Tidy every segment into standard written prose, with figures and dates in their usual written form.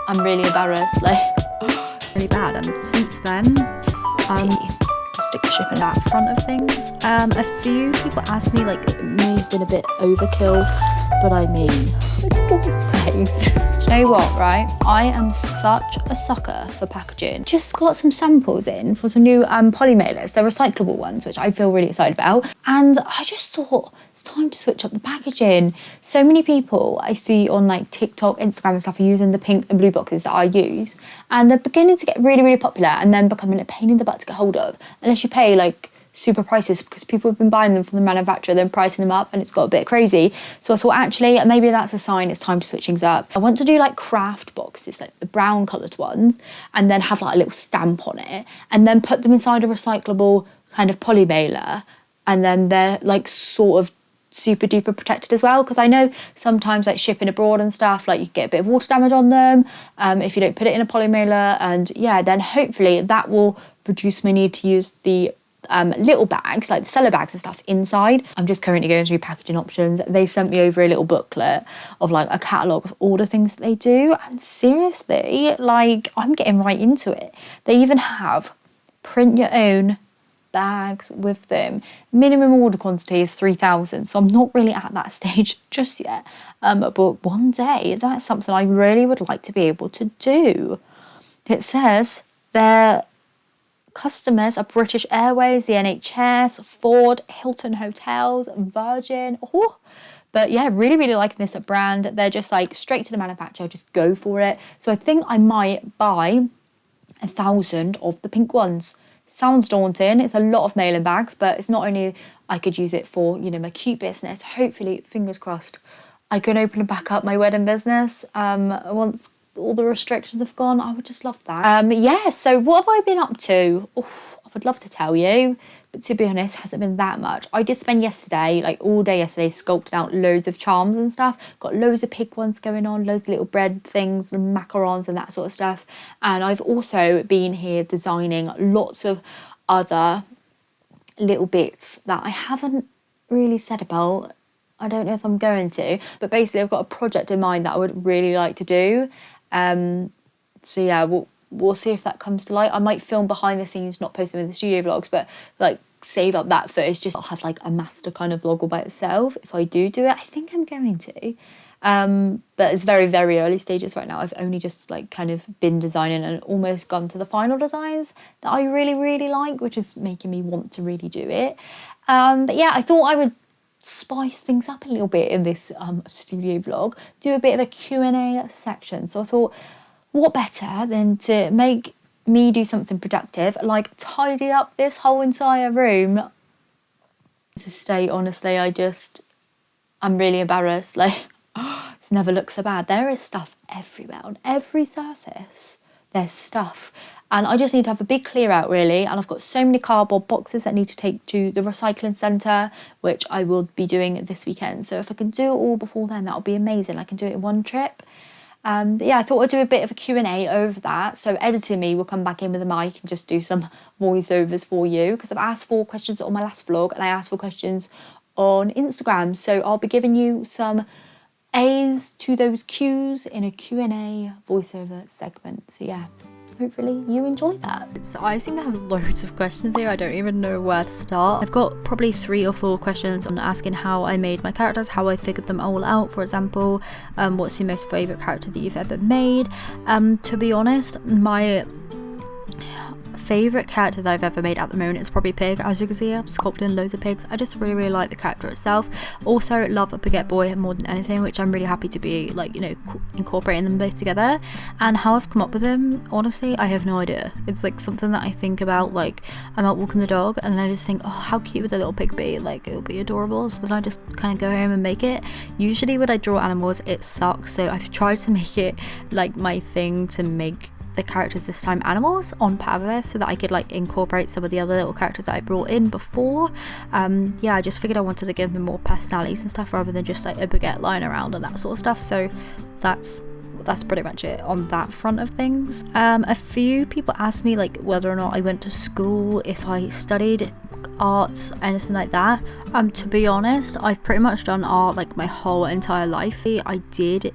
I'm really embarrassed, like really bad. And since then, stick to shipping that front of things. A few people asked me, like, it may have been a bit overkill, but I mean, do you know what, right? I am such a sucker for packaging. Just got some samples in for some new poly mailers. They're recyclable ones, which I feel really excited about. And I just thought it's time to switch up the packaging. So many people I see on like TikTok, Instagram and stuff are using the pink and blue boxes that I use. And they're beginning to get really, really popular and then becoming a pain in the butt to get hold of. Unless you pay like super prices, because people have been buying them from the manufacturer, then pricing them up, and it's got a bit crazy. So I thought, actually, maybe that's a sign it's time to switch things up. I want to do like craft boxes, like the brown coloured ones, and then have like a little stamp on it, and then put them inside a recyclable kind of poly mailer, and then they're like sort of super duper protected as well, because I know sometimes like shipping abroad and stuff, like you get a bit of water damage on them if you don't put it in a poly mailer, and yeah, then hopefully that will reduce my need to use the little bags, like the cellar bags and stuff inside. I'm just currently going through packaging options. They sent me over a little booklet of like a catalogue of all the things that they do, and seriously, like, I'm getting right into it. They even have print your own bags with them. Minimum order quantity is 3,000, so I'm not really at that stage just yet, but one day that's something I really would like to be able to do. It says they're customers are British Airways, the NHS, Ford, Hilton Hotels, Virgin. Oh, but yeah, really, really liking this brand. They're just like straight to the manufacturer, just go for it. So I think I might buy 1,000 of the pink ones. Sounds daunting. It's a lot of mailing bags, but it's not only I could use it for, you know, my cute business. Hopefully, fingers crossed, I can open back up my wedding business once all the restrictions have gone. I would just love that. Yeah, so what have I been up to? Oof, I would love to tell you, but to be honest, hasn't been that much. I did spend yesterday, like all day yesterday, sculpting out loads of charms and stuff. Got loads of pig ones going on, loads of little bread things and macarons and that sort of stuff. And I've also been here designing lots of other little bits that I haven't really said about. I don't know if I'm going to, but basically I've got a project in mind that I would really like to do. So yeah, we'll see if that comes to light. I might film behind the scenes, not post them in the studio vlogs, but like save up that footage. Just I'll have like a master kind of vlog all by itself if I do it. I think I'm going to. But it's very, very early stages right now. I've only just like kind of been designing and almost gone to the final designs that I really, really like, which is making me want to really do it. But yeah, I thought I would spice things up a little bit in this studio vlog, do a bit of a Q&A section. So I thought, what better than to make me do something productive, like tidy up this whole entire room. To state, honestly, I'm really embarrassed. Like, it's never looked so bad. There is stuff everywhere, on every surface. There's stuff. And I just need to have a big clear out, really. And I've got so many cardboard boxes that I need to take to the recycling centre, which I will be doing this weekend. So if I can do it all before then, that'll be amazing. I can do it in one trip. But yeah, I thought I'd do a bit of a Q&A over that. So editing me will come back in with a mic and just do some voiceovers for you, because I've asked for questions on my last vlog and I asked for questions on Instagram. So I'll be giving you some A's to those Q's in a Q&A voiceover segment. So yeah, hopefully you enjoy that. So I seem to have loads of questions here. I don't even know where to start. I've got probably 3 or 4 questions on asking how I made my characters, how I figured them all out. For example, what's your most favourite character that you've ever made? To be honest, my favourite character that I've ever made at the moment is probably Pig. As you can see, I'm sculpting loads of pigs. I just really, really like the character itself. Also love a Baguette Boy more than anything, which I'm really happy to be like, you know, incorporating them both together. And how I've come up with him, honestly, I have no idea. It's like something that I think about, like I'm out walking the dog and I just think, oh, how cute would a little pig be? Like, it'll be adorable. So then I just kind of go home and make it. Usually when I draw animals, it sucks. So I've tried to make it like my thing to make the characters this time animals on purpose, so that I could like incorporate some of the other little characters that I brought in before. Yeah, I just figured I wanted to give them more personalities and stuff rather than just like a baguette lying around and that sort of stuff. So that's pretty much it on that front of things. A few people asked me like whether or not I went to school, if I studied arts, anything like that. To be honest, I've pretty much done art like my whole entire life. I did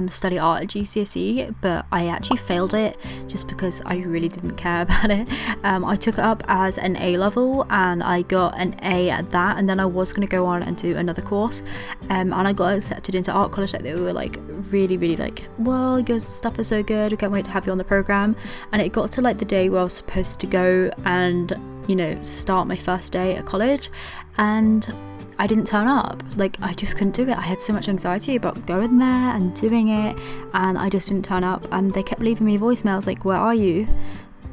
study art at GCSE, but I actually failed it just because I really didn't care about it. I took it up as an A level and I got an A at that, and then I was going to go on and do another course, and I got accepted into art college. Like, they were like really like, well, your stuff is so good, we can't wait to have you on the program. And it got to like the day where I was supposed to go and, you know, start my first day at college, and I didn't turn up. Like, I just couldn't do it. I had so much anxiety about going there and doing it, and I just didn't turn up. And they kept leaving me voicemails like, where are you?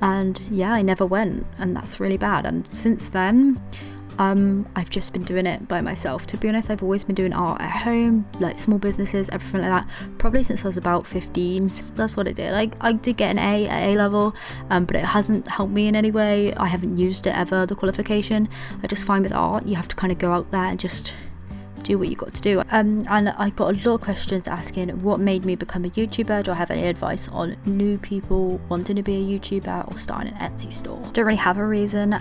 And yeah, I never went, and that's really bad. And since then, I've just been doing it by myself. To be honest, I've always been doing art at home, like small businesses, everything like that, probably since I was about 15. That's what I did. I did get an A at A level, but it hasn't helped me in any way. I haven't used it ever, the qualification. I just find with art, you have to kind of go out there and just do what you got to do. And I got a lot of questions asking what made me become a YouTuber. Do I have any advice on new people wanting to be a YouTuber or starting an Etsy store? Don't really have a reason.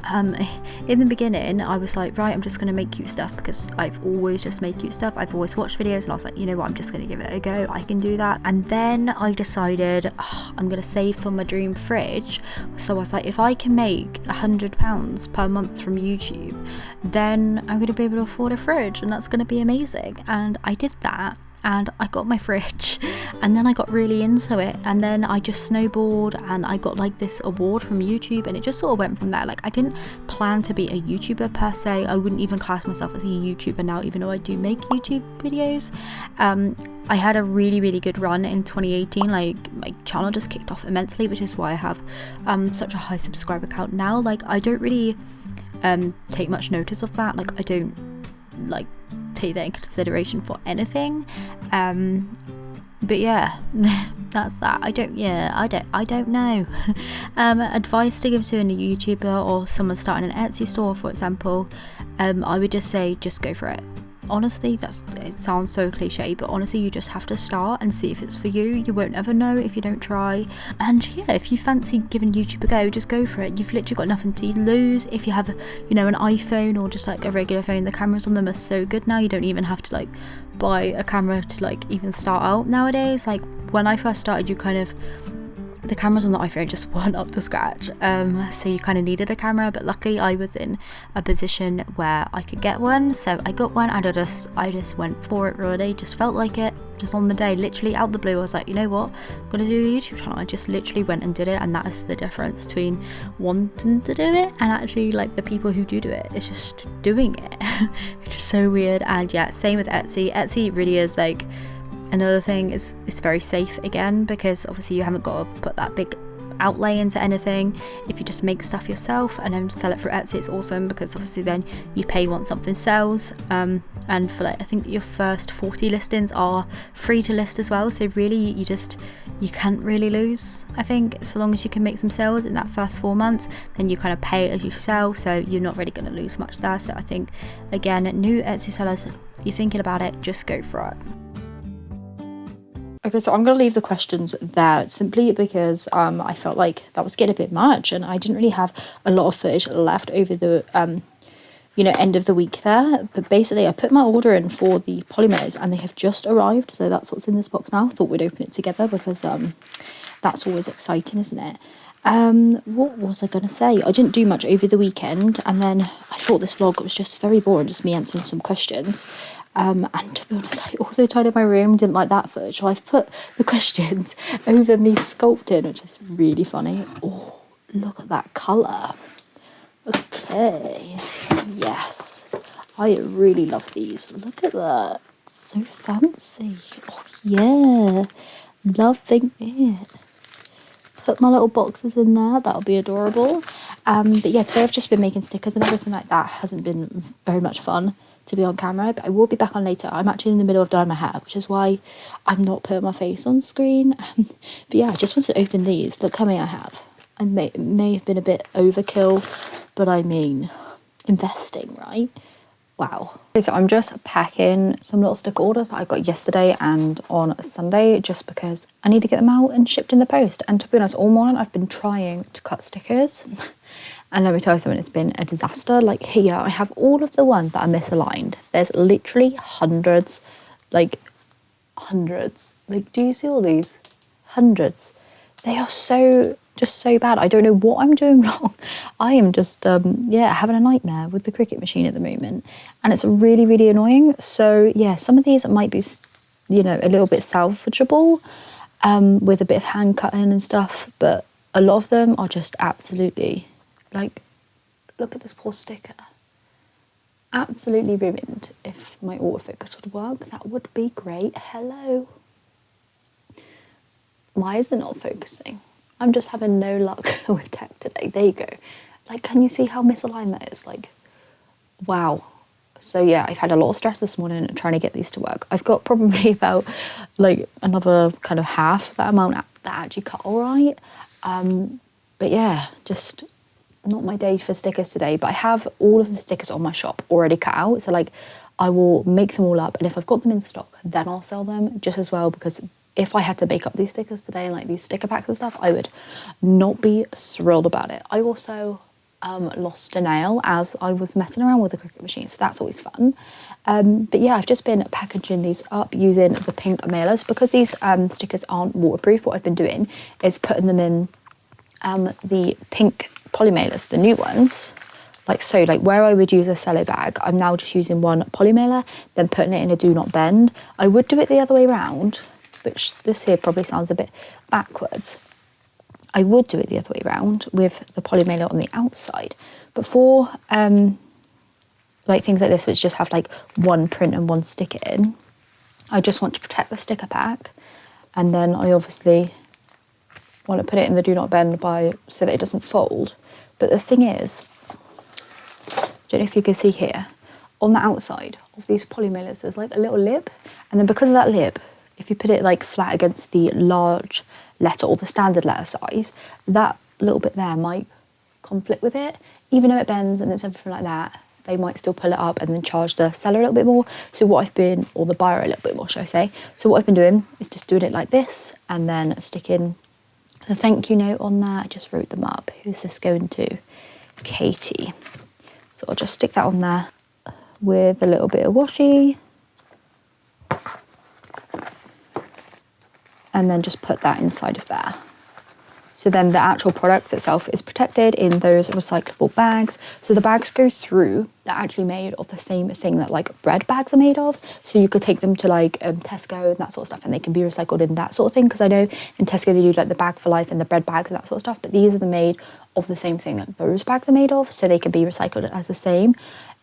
In the beginning, I was like, right, I'm just going to make cute stuff because I've always just made cute stuff. I've always watched videos, and I was like, you know what, I'm just going to give it a go. I can do that. And then I decided, I'm going to save for my dream fridge. So I was like, if I can make £100 per month from YouTube, then I'm going to be able to afford a fridge, and that's going to be amazing. And I did that, and I got my fridge, and then I got really into it, and then I just snowballed, and I got like this award from YouTube, and it just sort of went from there. Like, I didn't plan to be a YouTuber per se. I wouldn't even class myself as a YouTuber now, even though I do make YouTube videos. I had a really good run in 2018. Like, my channel just kicked off immensely, which is why I have such a high subscriber count now. Like, I don't really take much notice of that. Like, I don't like take that in consideration for anything. But yeah, that's that. I don't know. Advice to give to a new YouTuber or someone starting an Etsy store, for example, I would just say, just go for it. Honestly, it sounds so cliche, but honestly, you just have to start and see if it's for you. You won't ever know if you don't try. And yeah, if you fancy giving YouTube a go, just go for it. You've literally got nothing to lose. If you have, you know, an iPhone or just like a regular phone, the cameras on them are so good now. You don't even have to like buy a camera to like even start out nowadays. Like, when I first started, the cameras on the iPhone just weren't up to scratch, so you kind of needed a camera. But luckily, I was in a position where I could get one, so I got one, and I just went for it. Really, just felt like it, just on the day, literally out the blue. I was like, you know what, I'm gonna do a YouTube channel. I just literally went and did it, and that is the difference between wanting to do it and actually like the people who do it. It's just doing it. It's just so weird. And yeah, same with Etsy. Etsy really is like, another thing is it's very safe again, because obviously you haven't got to put that big outlay into anything. If you just make stuff yourself and then sell it through Etsy, it's awesome, because obviously then you pay once something sells, and for like, I think your first 40 listings are free to list as well. So really, you can't really lose. I think so long as you can make some sales in that first 4 months, then you kind of pay as you sell, so you're not really going to lose much there. So I think, again, new Etsy sellers, you're thinking about it, just go for it. Okay, so I'm going to leave the questions there simply because I felt like that was getting a bit much, and I didn't really have a lot of footage left over the end of the week there. But basically, I put my order in for the polymers, and they have just arrived. So that's what's in this box now. I thought we'd open it together because that's always exciting, isn't it? What was I going to say? I didn't do much over the weekend, and then I thought this vlog was just very boring, just me answering some questions. And to be honest, I also tidied my room, didn't like that footage, so I've put the questions over me sculpting, which is really funny. Oh, look at that colour. Okay, yes, I really love these. Look at that, so fancy. Oh yeah, loving it. Put my little boxes in there, that'll be adorable. But yeah, today I've just been making stickers and everything like that. Hasn't been very much fun to be on camera, but I will be back on later. I'm actually in the middle of dyeing my hair, which is why I'm not putting my face on screen. But yeah, I just wanted to open these. Look how many I have. I may have been a bit overkill, but I mean, investing, right? Wow. Okay, so I'm just packing some little sticker orders that I got yesterday and on Sunday, just because I need to get them out and shipped in the post. And to be honest, all morning I've been trying to cut stickers. And let me tell you something, it's been a disaster. Like here, I have all of the ones that are misaligned. There's literally hundreds, like hundreds. Like, do you see all these? Hundreds. They are just so bad. I don't know what I'm doing wrong. I am just yeah, having a nightmare with the Cricut machine at the moment, and it's really, really annoying. So yeah, some of these might be, you know, a little bit salvageable with a bit of hand cutting and stuff, but a lot of them are just absolutely, like, look at this poor sticker. Absolutely ruined. If my autofocus would work, that would be great. Hello. Why is it not focusing? I'm just having no luck with tech today. There you go. Like, can you see how misaligned that is? Like, wow. So yeah, I've had a lot of stress this morning trying to get these to work. I've got probably about like another kind of half that amount that actually cut all right. But yeah, just not my day for stickers today. But I have all of the stickers on my shop already cut out. So like, I will make them all up, and if I've got them in stock, then I'll sell them just as well, because if I had to make up these stickers today and like these sticker packs and stuff, I would not be thrilled about it. I also lost a nail as I was messing around with the Cricut machine, so that's always fun. But yeah, I've just been packaging these up using the pink mailers. Because these stickers aren't waterproof, what I've been doing is putting them in the pink poly mailers, the new ones, like so. Like where I would use a cello bag, I'm now just using one poly mailer, then putting it in a do not bend. I would do it the other way around, which this here probably sounds a bit backwards. I would do it the other way around with the poly mailer on the outside. But for like things like this, which just have like one print and one sticker in, I just want to protect the sticker pack. And then I obviously want to put it in the do not bend so that it doesn't fold. But the thing is, I don't know if you can see here, on the outside of these poly mailers, there's like a little lip. And then because of that lip, if you put it like flat against the large letter or the standard letter size, that little bit there might conflict with it. Even though it bends and it's everything like that, they might still pull it up and then charge the seller a little bit more. So what I've been, or the buyer a little bit more, should I say. So what I've been doing is just doing it like this and then sticking the thank you note on that. I just wrote them up. Who's this going to? Katie. So I'll just stick that on there with a little bit of washi. And then just put that inside of there. So then the actual product itself is protected in those recyclable bags. So the bags go through, they're actually made of the same thing that like bread bags are made of. So you could take them to like Tesco and that sort of stuff, and they can be recycled in that sort of thing. Because I know in Tesco they do like the bag for life and the bread bags and that sort of stuff, but these are made of the same thing that those bags are made of, so they can be recycled as the same.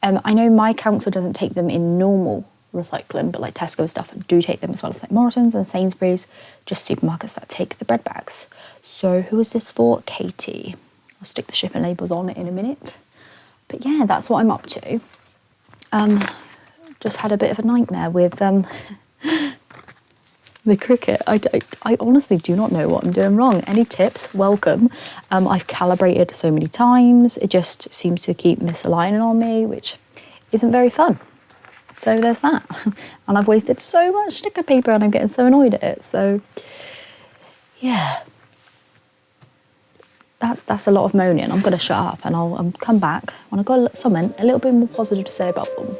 I know my council doesn't take them in normal recycling, but like Tesco stuff do take them, as well as like Morrison's and Sainsbury's, just supermarkets that take the bread bags. So who is this for? Katie. I'll stick the shipping labels on it in a minute. But yeah, that's what I'm up to. Just had a bit of a nightmare with the Cricut. I honestly do not know what I'm doing wrong. Any tips? Welcome. I've calibrated so many times. It just seems to keep misaligning on me, which isn't very fun. So there's that. And I've wasted so much sticker paper and I'm getting so annoyed at it. So yeah, that's a lot of moaning. I'm going to shut up and I'll come back when I've got something a little bit more positive to say about them.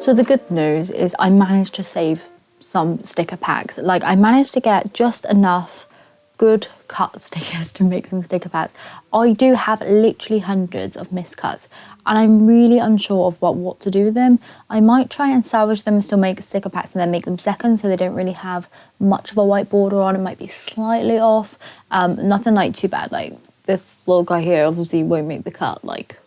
So the good news is I managed to save some sticker packs. Like I managed to get just enough good cut stickers to make some sticker packs. I do have literally hundreds of miscuts and I'm really unsure of what to do with them. I might try and salvage them and still make sticker packs and then make them second so they don't really have much of a white border on. It might be slightly off. Nothing like too bad. Like this little guy here obviously won't make the cut. Like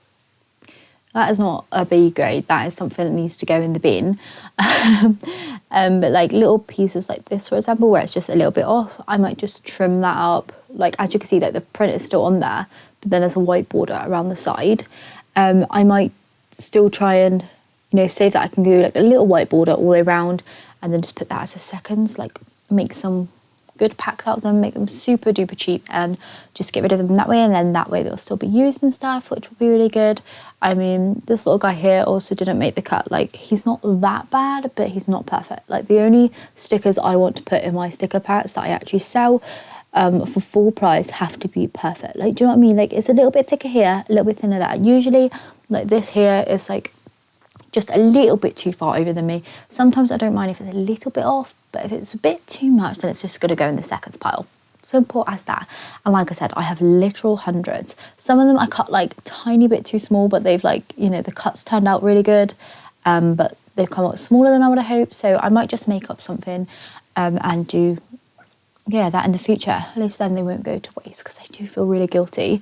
that is not a B grade, that is something that needs to go in the bin. But like little pieces like this, for example, where it's just a little bit off, I might just trim that up. Like as you can see, like the print is still on there, but then there's a white border around the side. I might still try and, you know, save that I can do like a little white border all the way around and then just put that as a seconds, like make some good packs out of them, make them super duper cheap and just get rid of them that way, and then that way they'll still be used and stuff, which will be really good. I mean, this little guy here also didn't make the cut. Like he's not that bad, but he's not perfect. Like the only stickers I want to put in my sticker packs that I actually sell for full price have to be perfect. Like, do you know what I mean? Like it's a little bit thicker here, a little bit thinner there. Usually like this here is like just a little bit too far over than me. Sometimes I don't mind if it's a little bit off, but if it's a bit too much, then it's just going to go in the seconds pile. Simple as that. And like I said, I have literal hundreds. Some of them I cut like tiny bit too small, but they've like, you know, the cuts turned out really good. But they've come out smaller than I would have hoped. So I might just make up something and do, yeah, that in the future. At least then they won't go to waste because I do feel really guilty.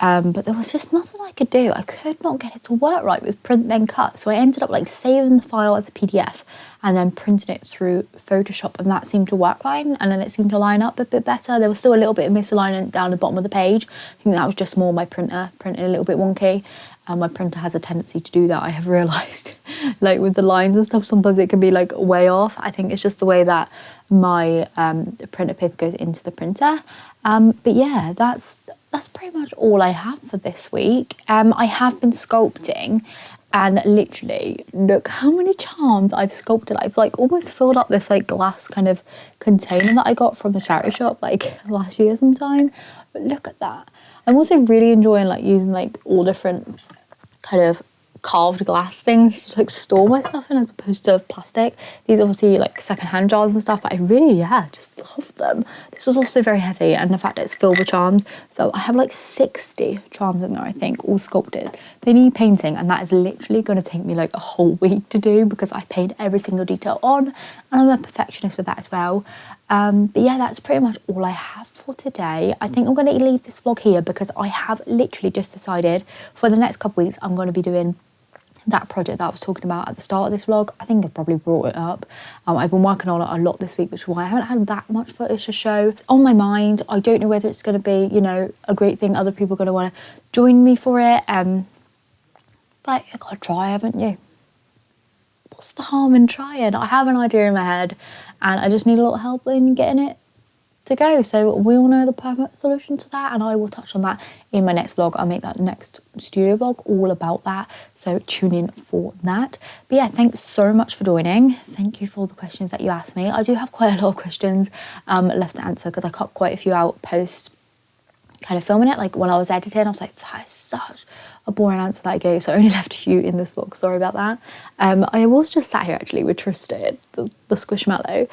But there was just nothing I could do. I could not get it to work right with print then cut. So I ended up like saving the file as a PDF and then printing it through Photoshop, and that seemed to work fine. And then it seemed to line up a bit better. There was still a little bit of misalignment down the bottom of the page. I think that was just more my printer printing a little bit wonky. My printer has a tendency to do that, I have realised. Like with the lines and stuff, sometimes it can be like way off. I think it's just the way that my printer paper goes into the printer. But yeah, that's pretty much all I have for this week. I have been sculpting and literally look how many charms I've sculpted. I've like almost filled up this like glass kind of container that I got from the charity shop like last year sometime. But look at that. I'm also really enjoying like using like all different kind of carved glass things to like store my stuff in as opposed to plastic. These obviously like secondhand jars and stuff, but I really, yeah, just love them. This was also very heavy, and the fact that it's filled with charms. So I have like 60 charms in there, I think, all sculpted. They need painting, and that is literally going to take me like a whole week to do because I paint every single detail on, and I'm a perfectionist with that as well. But yeah, that's pretty much all I have for today. I think I'm going to leave this vlog here because I have literally just decided for the next couple of weeks I'm going to be doing that project that I was talking about at the start of this vlog. I think I've probably brought it up. I've been working on it a lot this week, which is why I haven't had that much footage to show. It's on my mind. I don't know whether it's going to be, you know, a great thing. Other people are going to want to join me for it. But you've got to try, haven't you? What's the harm in trying? I have an idea in my head and I just need a little help in getting it to go. So we all know the perfect solution to that, and I will touch on that in my next vlog. I'll make that next studio vlog all about that, so tune in for that. But yeah, thanks so much for joining. Thank you for the questions that you asked me. I do have quite a lot of questions left to answer because I cut quite a few out post kind of filming it. Like when I was editing, I was like, that is such a boring answer that I gave, so I only left a few in this vlog. Sorry about that. I was just sat here actually with Tristan, the squishmallow.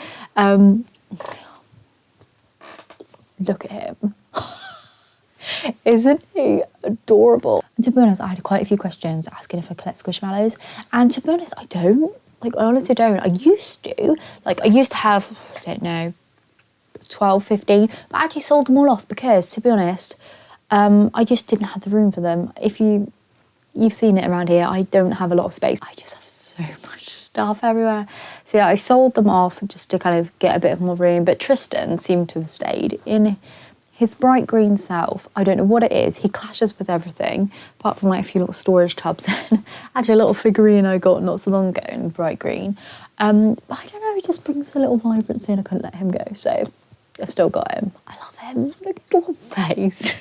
Look at him. Isn't he adorable? And to be honest, I had quite a few questions asking if I collect squishmallows, and to be honest, I don't. Like, I honestly don't. I used to. Like, I used to have, I don't know, 12, 15, but I actually sold them all off because, to be honest, I just didn't have the room for them. If you've seen it around here, I don't have a lot of space. I just have so much stuff everywhere. So yeah, I sold them off just to kind of get a bit of more room, but Tristan seemed to have stayed in his bright green self. I don't know what it is. He clashes with everything, apart from like a few little storage tubs. Actually, a little figurine I got not so long ago in bright green. But I don't know, he just brings a little vibrancy and I couldn't let him go. So I've still got him. I love him. Look at his little face.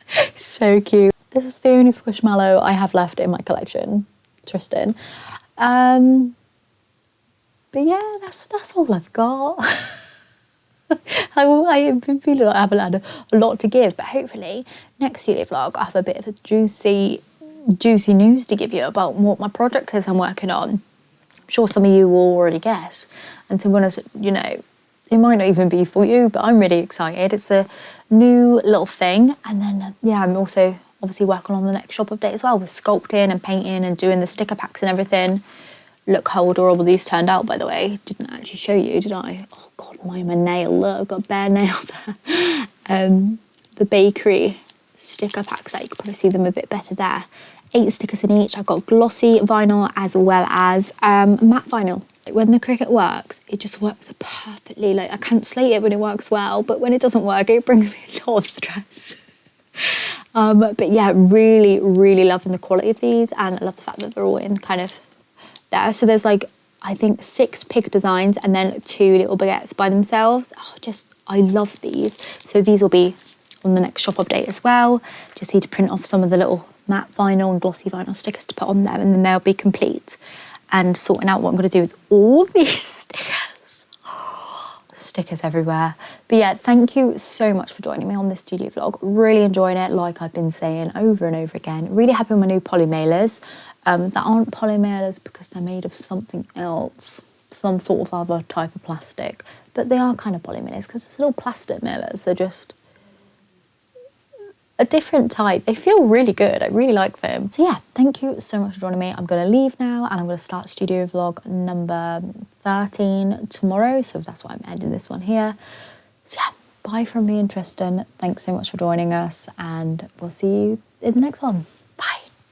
He's so cute. This is the only squishmallow I have left in my collection, Tristan. But yeah, that's all I've got. I've been feeling like I haven't had a lot to give, but hopefully next year vlog I'll have a bit of a juicy news to give you about what my project is I'm working on. sure some of you will already guess. And to be honest, you know, it might not even be for you, but I'm really excited. It's a new little thing. And then, yeah, I'm also obviously working on the next shop update as well with sculpting and painting and doing the sticker packs and everything. Look how adorable these turned out, by the way. Didn't actually show you, did I? Oh God, my nail, look, I've got a bare nail there. The bakery sticker packs, you can probably see them a bit better there. 8 stickers in each. I've got glossy vinyl as well as matte vinyl. When the Cricut works, it just works perfectly. Like, I can't slate it when it works well, but when it doesn't work, it brings me a lot of stress. But yeah, really, really loving the quality of these, and I love the fact that they're all in kind of there. So there's like, I think 6 pig designs and then 2 little baguettes by themselves. Oh, I love these. So these will be on the next shop update as well. Just need to print off some of the little matte vinyl and glossy vinyl stickers to put on them, and then they'll be complete. And sorting out what I'm going to do with all these stickers. Stickers everywhere. But yeah, thank you so much for joining me on this studio vlog. Really enjoying it, like I've been saying over and over again. Really happy with my new poly mailers. That aren't poly mailers because they're made of something else, some sort of other type of plastic. But they are kind of poly mailers because it's little plastic mailers. They're just a different type. They feel really good. I really like them. So yeah, thank you so much for joining me. I'm going to leave now and I'm going to start studio vlog number 13 tomorrow. So that's why I'm ending this one here. So yeah, bye from me and Tristan. Thanks so much for joining us, and we'll see you in the next one.